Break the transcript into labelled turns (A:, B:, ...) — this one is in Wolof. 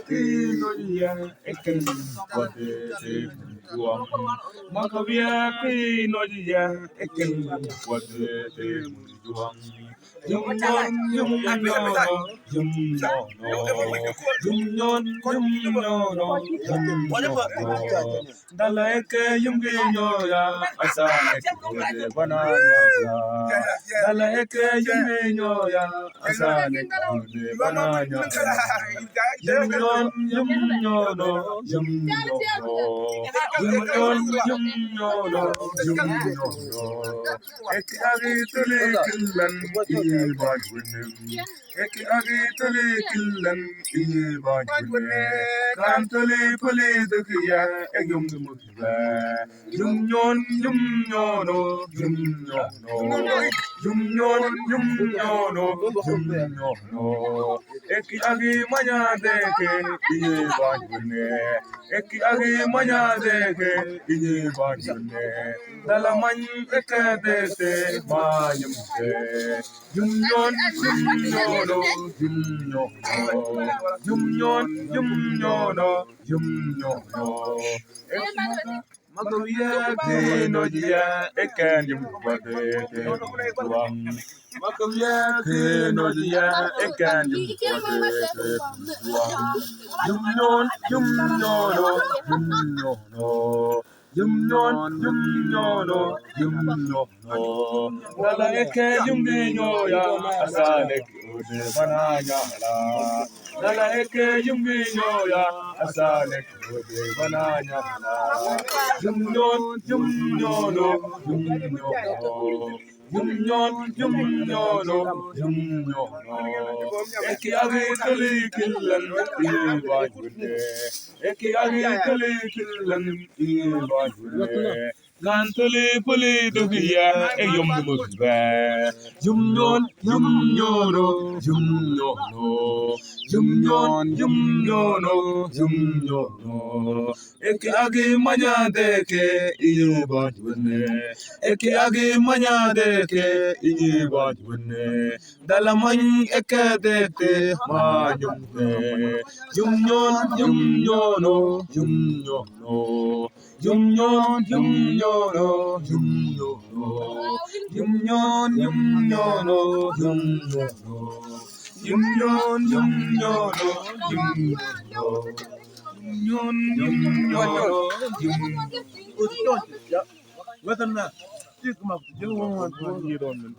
A: Kinoya Ekin Wade Muang Makabia Kinoya Ekin Wade Muang Yum Yum No Yum No Dalaeke Yum Ginoya Asane Kode Banana Dalaeke Yum Ginoya Asane Kode Banana Yum Eki agi tole killan ibad winnem. Eki agi tole killan ibad winnem. Kan tole pole dukiya egyum mutba. Yum nyono. Eki agi manya deke ibad winnem. Eki agi manya deke ibad winnem. Dalaman ekadete mayumte Jumnyon Magoya keno ya ekan yumbade tuang Magoya keno ya ekan yumbade tuang Yumnyono Dala eke yumnyoya asane kude bananya la Dala eke yumnyoya asane kude bananya la Yumnyono Eki agi tuli killan ibajune Eki agi tuli killan ibajune Gantuli puli dugiya yum mutba yumnyono Eki agi manya deke ibajune Eki agi manya deke ibajune Dalaman ekadete mayumne yumnyono Whether or not you come up, you won't want to